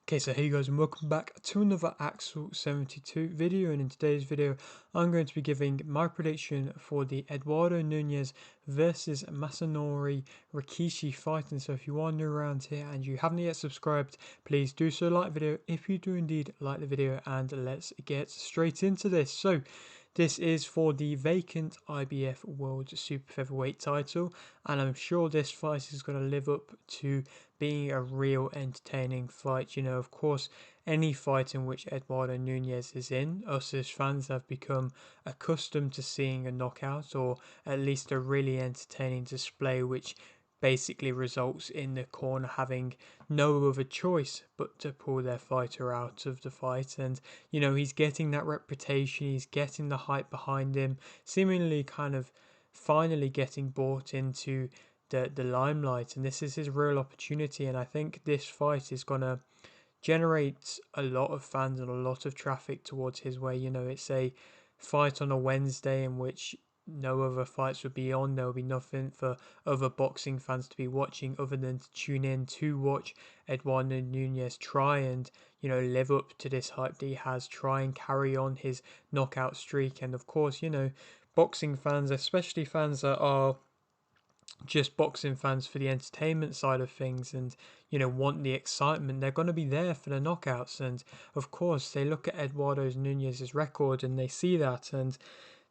Okay, so hey guys, and welcome back to another Axel 72 video, and in today's video I'm going to be giving my prediction for the Eduardo Nunez versus Masanori Rikiishi fight. And so if you are new around here and you haven't yet subscribed, please do so, like the video if you do indeed like the video, and let's get straight into this. So this is for the vacant IBF World Super Featherweight title, and I'm sure this fight is going to live up to being a real entertaining fight. You know, of course, any fight in which Eduardo Nunez is in, us as fans have become accustomed to seeing a knockout, or at least a really entertaining display, which basically results in the corner having no other choice but to pull their fighter out of the fight. And you know, he's getting that reputation, he's getting the hype behind him, seemingly kind of finally getting brought into the limelight, and this is his real opportunity. And I think this fight is gonna generate a lot of fans and a lot of traffic towards his way. You know, it's a fight on a Wednesday in which no other fights would be on. There will be nothing for other boxing fans to be watching other than to tune in to watch Eduardo Nunez try and, you know, live up to this hype that he has, try and carry on his knockout streak. And of course, you know, boxing fans, especially fans that are just boxing fans for the entertainment side of things and, you know, want the excitement, they're going to be there for the knockouts. And of course they look at Eduardo Nunez's record and they see that and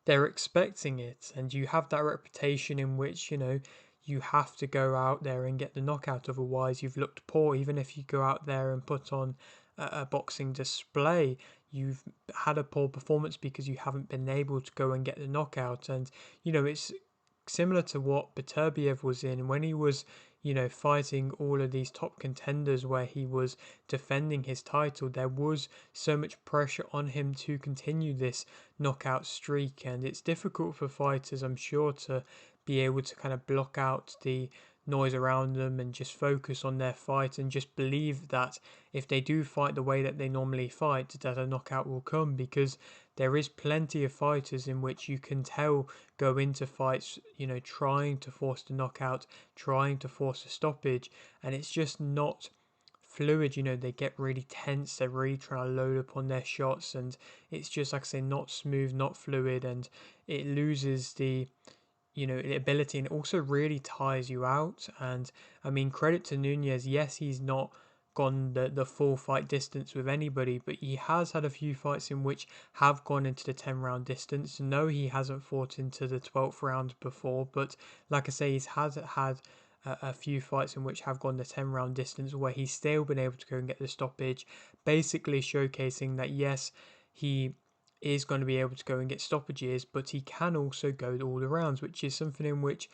they're expecting it. And you have that reputation in which, you know, you have to go out there and get the knockout, otherwise you've looked poor. Even if you go out there and put on a boxing display, you've had a poor performance because you haven't been able to go and get the knockout. And you know, it's similar to what Beterbiev was in when he was, you know, fighting all of these top contenders where he was defending his title. There was so much pressure on him to continue this knockout streak, and it's difficult for fighters, I'm sure, to be able to kind of block out the noise around them and just focus on their fight and just believe that if they do fight the way that they normally fight, that a knockout will come. Because there is plenty of fighters in which you can tell go into fights, you know, trying to force the knockout, trying to force a stoppage, and it's just not fluid. You know, they get really tense, they're really trying to load up on their shots, and it's just, like I say, not smooth, not fluid, and it loses the, you know, the ability, and it also really tires you out. And I mean, credit to Nunez, yes, he's not gone the full fight distance with anybody, but he has had a few fights in which have gone into the 10 round distance. No, he hasn't fought into the 12th round before, but like I say, he's had a few fights in which have gone the 10 round distance where he's still been able to go and get the stoppage, basically showcasing that yes, he is going to be able to go and get stoppages, but he can also go all the rounds, which is something in which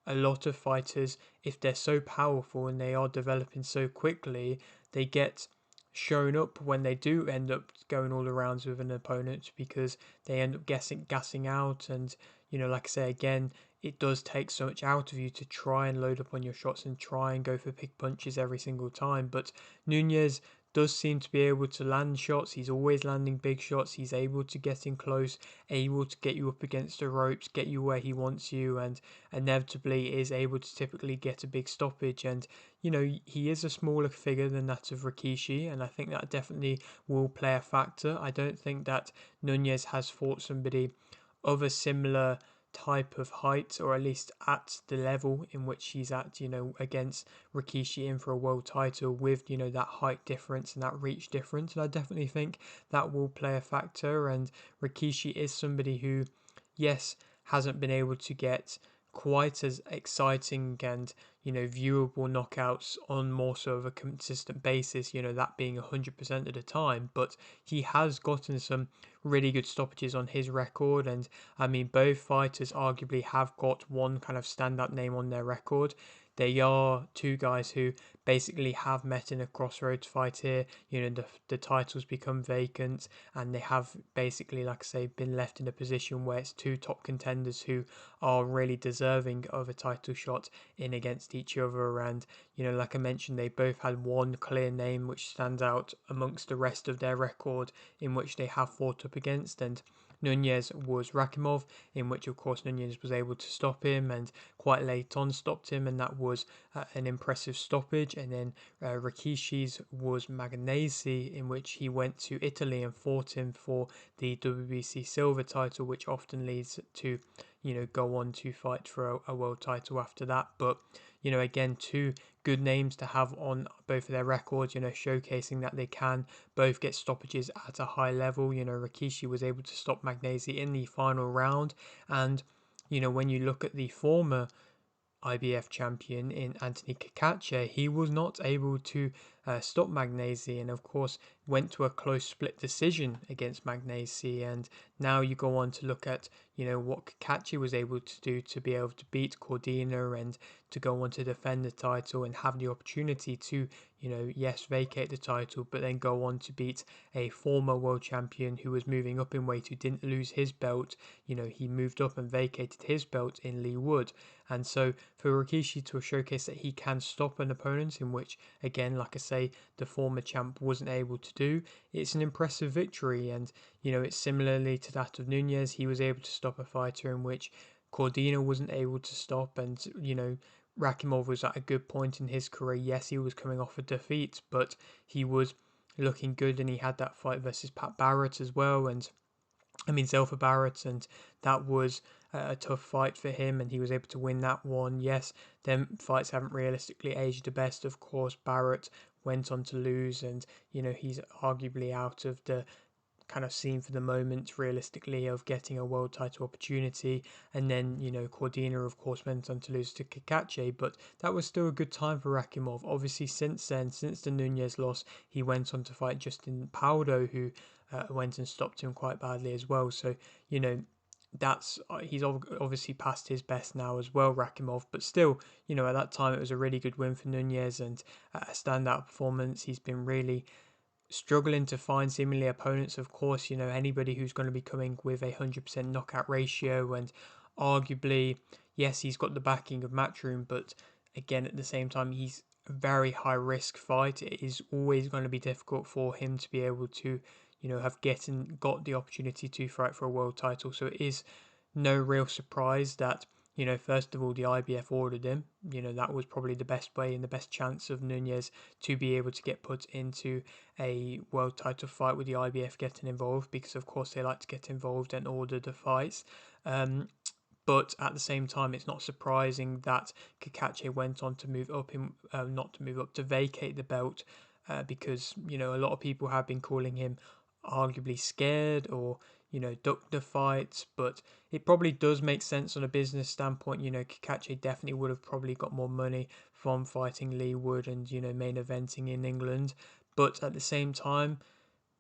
a lot of fighters, if they're so powerful and they are developing so quickly, they get shown up when they do end up going all the rounds with an opponent, because they end up gassing out. And you know, like I say again, it does take so much out of you to try and load up on your shots and try and go for big punches every single time. But Nunez does seem to be able to land shots. He's always landing big shots. He's able to get in close, able to get you up against the ropes, get you where he wants you, and inevitably is able to typically get a big stoppage. And you know, he is a smaller figure than that of Rikiishi, and I think that definitely will play a factor. I don't think that Nunez has fought somebody of a similar type of height, or at least at the level in which he's at, you know, against Rikiishi in for a world title with, you know, that height difference and that reach difference. And I definitely think that will play a factor. And Rikiishi is somebody who, yes, hasn't been able to get quite as exciting and, you know, viewable knockouts on more so of a consistent basis, you know, that being 100% of the time, but he has gotten some really good stoppages on his record. And I mean, both fighters arguably have got one kind of standout name on their record. They are two guys who basically have met in a crossroads fight here. You know, the titles become vacant, and they have basically, like I say, been left in a position where it's two top contenders who are really deserving of a title shot in against each other. And you know, like I mentioned, they both had one clear name which stands out amongst the rest of their record in which they have fought up against. And Nunez was Rakimov, in which of course Nunez was able to stop him and quite late on stopped him, and that was an impressive stoppage. And then Rikishi's was Magnesi, in which he went to Italy and fought him for the WBC silver title, which often leads to, go on to fight for a world title after that. But, again, two good names to have on both of their records, showcasing that they can both get stoppages at a high level. Rikishi was able to stop Magnesi in the final round. And, when you look at the former IBF champion in Anthony Cacace, he was not able to stop Magnesi, and of course went to a close split decision against Magnesi. And now you go on to look at what Cacace was able to do to be able to beat Cordina and to go on to defend the title and have the opportunity to yes, vacate the title, but then go on to beat a former world champion who was moving up in weight, who didn't lose his belt. He moved up and vacated his belt in Lee Wood. And so for Rikishi to showcase that he can stop an opponent, in which, again, like I say, the former champ wasn't able to do, it's an impressive victory. And, it's similarly to that of Nunez. He was able to stop a fighter in which Cordina wasn't able to stop. And, Rakimov was at a good point in his career. Yes, he was coming off a defeat, but he was looking good, and he had that fight versus Pat Barrett as well. And Zelfa Barrett, and that was a tough fight for him, and he was able to win that one. Yes, them fights haven't realistically aged the best. Of course, Barrett went on to lose, and he's arguably out of the kind of scene for the moment, realistically, of getting a world title opportunity. And then, Cordina, of course, went on to lose to Cacace, but that was still a good time for Rakimov. Obviously, since then, since the Nunez loss, he went on to fight Justin Paudo, who went and stopped him quite badly as well. So, that's he's obviously past his best now as well, Rakimov, but still, at that time it was a really good win for Nunez and a standout performance. He's been really struggling to find seemingly opponents. Of course, anybody who's going to be coming with a 100% knockout ratio, and arguably, yes, he's got the backing of Matchroom, but again, at the same time, he's a very high risk fight. It is always going to be difficult for him to be able to, have got the opportunity to fight for a world title. So it is no real surprise that, first of all, the IBF ordered him. That was probably the best way and the best chance of Nunez to be able to get put into a world title fight with the IBF getting involved, because of course they like to get involved and order the fights. But at the same time, it's not surprising that Cacace went on to move up, not to move up, to vacate the belt, because, a lot of people have been calling him arguably scared or, ducked the fights. But it probably does make sense on a business standpoint. Cacace definitely would have probably got more money from fighting Lee Wood and, main eventing in England. But at the same time,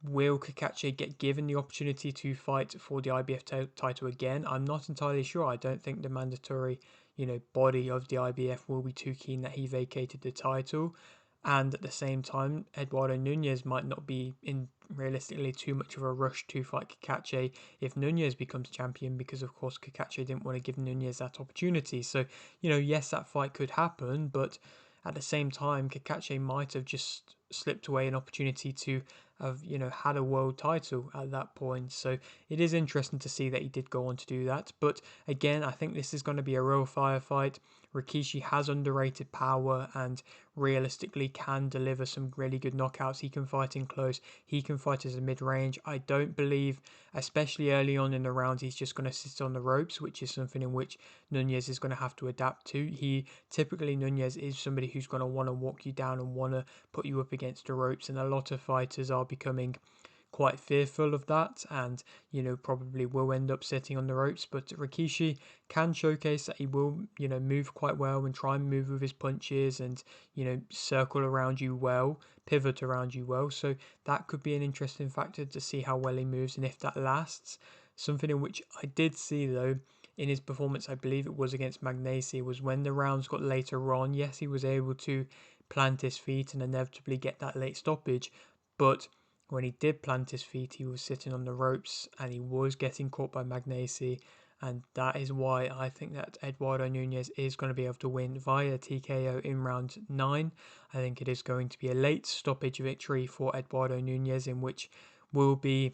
will Cacace get given the opportunity to fight for the IBF title again? I'm not entirely sure. I don't think the mandatory, body of the IBF will be too keen that he vacated the title. And at the same time, Eduardo Nunez might not be in realistically too much of a rush to fight Cacace if Nunez becomes champion, because of course Cacace didn't want to give Nunez that opportunity. So, yes, that fight could happen, but at the same time, Cacace might have just slipped away an opportunity to have, had a world title at that point. So it is interesting to see that he did go on to do that. But again, I think this is going to be a real firefight. Rikishi has underrated power and realistically can deliver some really good knockouts. He can fight in close. He can fight as a mid-range. I don't believe, especially early on in the round, he's just going to sit on the ropes, which is something in which Nunez is going to have to adapt to. Nunez is somebody who's going to want to walk you down and want to put you up against the ropes, and a lot of fighters are becoming quite fearful of that and, probably will end up sitting on the ropes. But Rikishi can showcase that he will, move quite well and try and move with his punches and, circle around you well, pivot around you well. So that could be an interesting factor to see how well he moves and if that lasts. Something in which I did see, though, in his performance, I believe it was against Magnesi, was when the rounds got later on. Yes, he was able to plant his feet and inevitably get that late stoppage, but when he did plant his feet, he was sitting on the ropes and he was getting caught by Magnesi. And that is why I think that Eduardo Nunez is going to be able to win via TKO in round 9. I think it is going to be a late stoppage victory for Eduardo Nunez, in which will be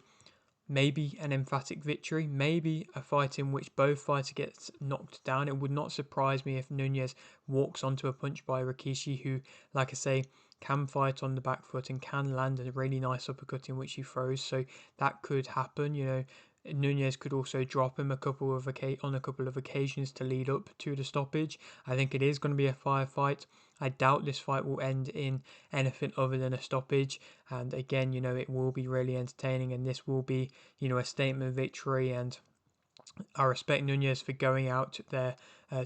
maybe an emphatic victory, maybe a fight in which both fighters get knocked down. It would not surprise me if Nunez walks onto a punch by Rikishi, who, like I say, can fight on the back foot and can land a really nice uppercut in which he throws. So that could happen. Nunez could also drop him on a couple of occasions to lead up to the stoppage. I think it is going to be a firefight. I doubt this fight will end in anything other than a stoppage. And again, it will be really entertaining, and this will be, a statement victory. And I respect Nunez for going out there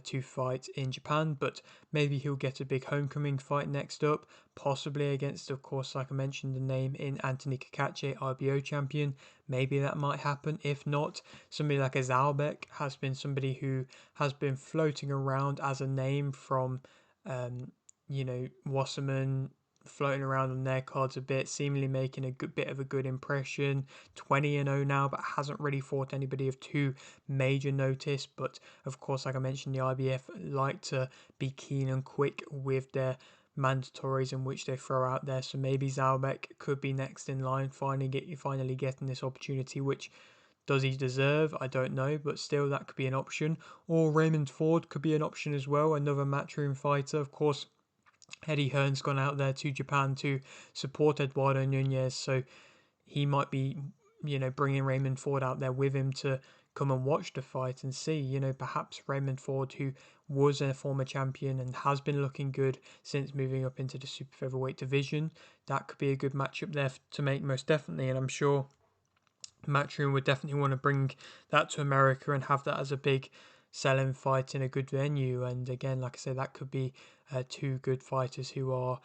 to fight in Japan, but maybe he'll get a big homecoming fight next up, possibly against, of course, like I mentioned, the name in Anthony Cacace, IBO champion. Maybe that might happen. If not, somebody like a Zalbeck has been somebody who has been floating around as a name from, Wasserman, floating around on their cards a bit, seemingly making a good bit of a good impression. 20-0 now, but hasn't really fought anybody of too major notice. But of course, like I mentioned, the IBF like to be keen and quick with their mandatories in which they throw out there. So maybe Zalbeck could be next in line, finally getting this opportunity, which does he deserve? I don't know, but still that could be an option. Or Raymond Ford could be an option as well, another matchroom fighter. Of course, Eddie Hearn's gone out there to Japan to support Eduardo Nunez, so he might be, bringing Raymond Ford out there with him to come and watch the fight and see, perhaps Raymond Ford, who was a former champion and has been looking good since moving up into the super featherweight division. That could be a good matchup there to make, most definitely, and I'm sure Matchroom would definitely want to bring that to America and have that as a big selling fight in a good venue. And again, like I say, that could be two good fighters who are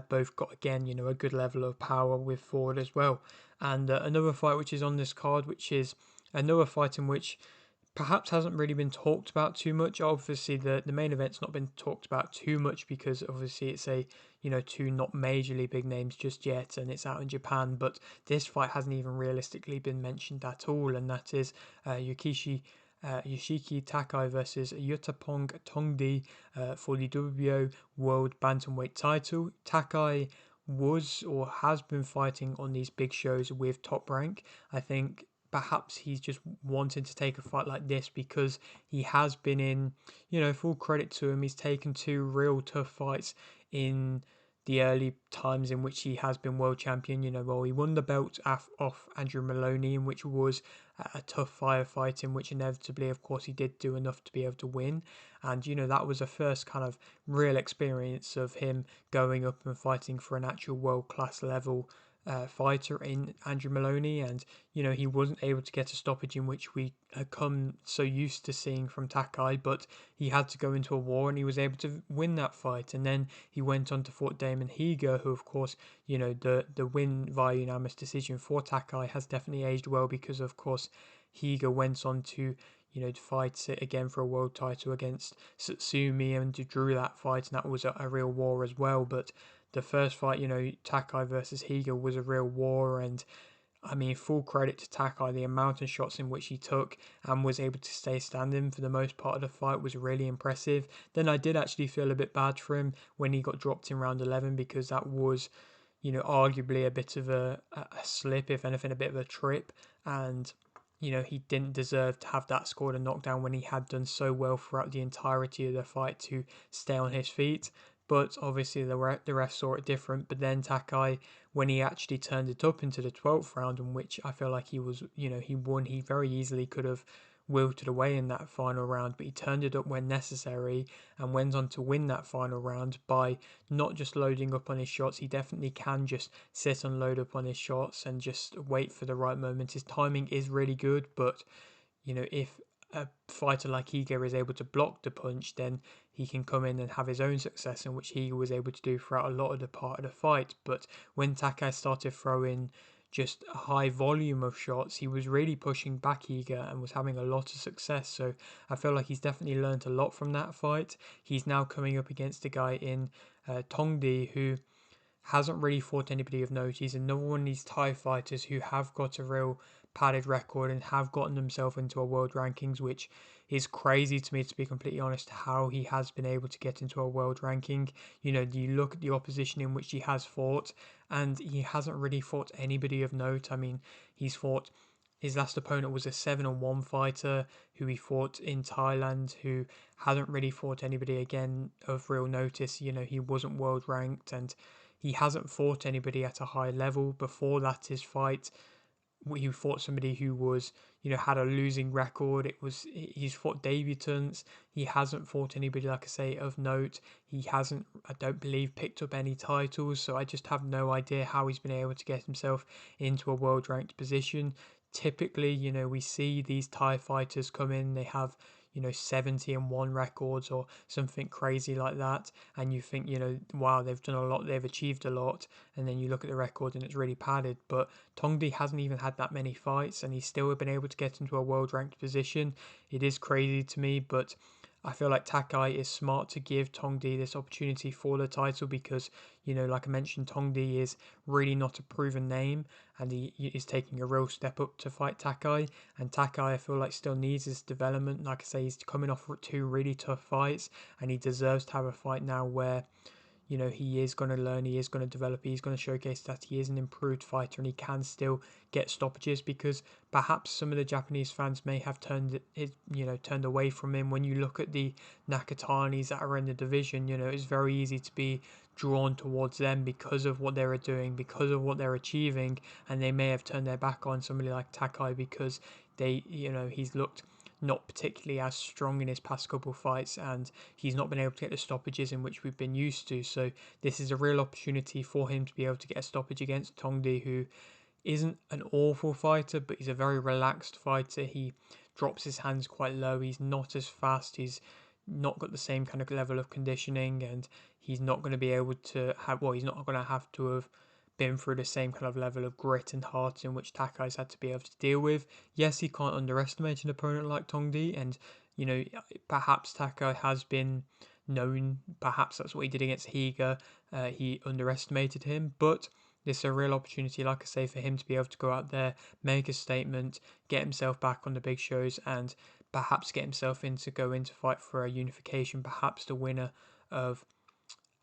both got, again, a good level of power with Ford as well. And another fight which is on this card, which is another fight in which perhaps hasn't really been talked about too much. Obviously, the main event's not been talked about too much because obviously it's two not majorly big names just yet, and it's out in Japan. But this fight hasn't even realistically been mentioned at all, and that is Yoshiki Takei versus Yuttapong Tongdee for the WBO World Bantamweight title. Takei was or has been fighting on these big shows with Top Rank. I think perhaps he's just wanted to take a fight like this because he has been in, full credit to him, he's taken two real tough fights in the early times in which he has been world champion. Well, he won the belt off Andrew Maloney, in which was a tough firefight, in which inevitably, of course, he did do enough to be able to win. And, that was the first kind of real experience of him going up and fighting for an actual world-class level fighter in Andrew Maloney, and he wasn't able to get a stoppage in which we had come so used to seeing from Takei, but he had to go into a war and he was able to win that fight. And then he went on to fight Damon Higa, who of course, the win via unanimous decision for Takei has definitely aged well, because of course Higa went on to fight it again for a world title against Satsumi and drew that fight, and that was a real war as well. But the first fight, Takei versus Higa was a real war, and I mean, full credit to Takei, the amount of shots in which he took and was able to stay standing for the most part of the fight was really impressive. Then I did actually feel a bit bad for him when he got dropped in round 11, because that was, arguably a bit of a slip, if anything, a bit of a trip, and he didn't deserve to have that scored a knockdown when he had done so well throughout the entirety of the fight to stay on his feet. But obviously the ref saw it different. But then Takei, when he actually turned it up into the 12th round, in which I feel like he was, he won, he very easily could have wilted away in that final round, but he turned it up when necessary and went on to win that final round by not just loading up on his shots. He definitely can just sit and load up on his shots and just wait for the right moment. His timing is really good, but if a fighter like Higa is able to block the punch, then he can come in and have his own success, in which he was able to do throughout a lot of the part of the fight. But when Takei started throwing just a high volume of shots, he was really pushing back Higa and was having a lot of success. So I feel like he's definitely learned a lot from that fight. He's now coming up against a guy in Tongdee who hasn't really fought anybody of note. He's another one of these Thai fighters who have got a real padded record and have gotten themselves into a world rankings, which is crazy to me, to be completely honest, how he has been able to get into a world ranking. You look at the opposition in which he has fought, and he hasn't really fought anybody of note. I mean, he's fought his last opponent was a 7-1 fighter who he fought in Thailand, who hasn't really fought anybody again of real notice. You know, he wasn't world ranked, and he hasn't fought anybody at a high level. Before that, his fight, he fought somebody who was, you know, had a losing record. He's fought debutants. He hasn't fought anybody, like I say, of note. He hasn't, I don't believe, picked up any titles. So I just have no idea how he's been able to get himself into a world ranked position. Typically, you know, we see these Thai fighters come in, they have, you know, 70-1 records or something crazy like that, and you think, you know, wow, they've done a lot, they've achieved a lot, and then you look at the record and it's really padded. But Tongdee hasn't even had that many fights, and he's still been able to get into a world ranked position. It is crazy to me, but I feel like Takei is smart to give Tongdee this opportunity for the title because, you know, like I mentioned, Tongdee is really not a proven name, and he is taking a real step up to fight Takei. And Takei, I feel like, still needs his development. Like I say, he's coming off 2 really tough fights, and he deserves to have a fight now where, you know, he is going to learn, he is going to develop, he's going to showcase that he is an improved fighter and he can still get stoppages, because perhaps some of the Japanese fans may have turned away from him. When you look at the Nakatanis that are in the division, you know, it's very easy to be drawn towards them because of what they're doing, because of what they're achieving, and they may have turned their back on somebody like Takei because he's looked not particularly as strong in his past couple of fights, and he's not been able to get the stoppages in which we've been used to. So this is a real opportunity for him to be able to get a stoppage against Tongdee, who isn't an awful fighter, but he's a very relaxed fighter. He drops his hands quite low. He's not as fast. He's not got the same kind of level of conditioning, and he's not going to be able to have, well, he's not going to have to have been through the same kind of level of grit and heart in which Takai's had to be able to deal with. Yes, he can't underestimate an opponent like Tongdee, and, you know, perhaps Takei has been known, perhaps that's what he did against Higa, he underestimated him, but this is a real opportunity, like I say, for him to be able to go out there, make a statement, get himself back on the big shows, and perhaps get himself go into fight for a unification, perhaps the winner of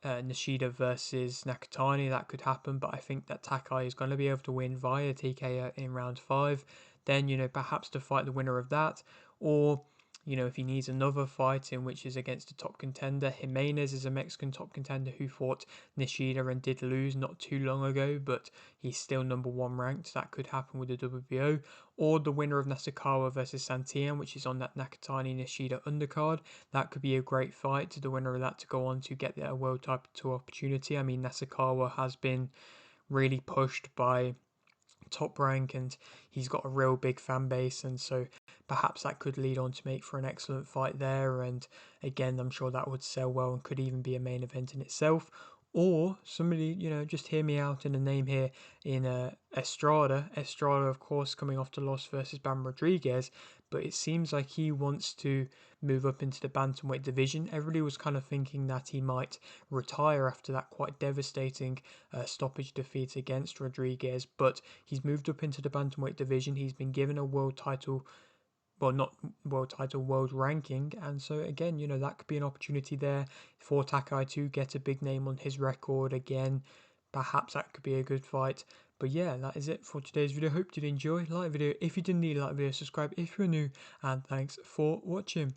Nishida versus Nakatani. That could happen, but I think that Takei is going to be able to win via TKO in round 5. Then, you know, perhaps to fight the winner of that, or, you know, if he needs another fight in which is against a top contender. Jimenez is a Mexican top contender who fought Nishida and did lose not too long ago, but he's still number 1 ranked. That could happen with the WBO. Or the winner of Nasukawa versus Santian, which is on that Nakatani Nishida undercard. That could be a great fight to the winner of that to go on to get their World Title 2 opportunity. I mean, Nasukawa has been really pushed by Top Rank, and he's got a real big fan base, and so perhaps that could lead on to make for an excellent fight there. And again, I'm sure that would sell well and could even be a main event in itself. Or somebody, you know, just hear me out in a name here in Estrada. Estrada, of course, coming off the loss versus Bam Rodriguez, but it seems like he wants to move up into the bantamweight division. Everybody was kind of thinking that he might retire after that quite devastating stoppage defeat against Rodriguez, but he's moved up into the bantamweight division. He's been given a world title, well, not world title, world ranking, and so again, you know, that could be an opportunity there for Takei to get a big name on his record again. Perhaps that could be a good fight. But yeah, that is it for today's video. Hope you did enjoy. Like the video if you didn't, like the video, subscribe if you're new, and thanks for watching.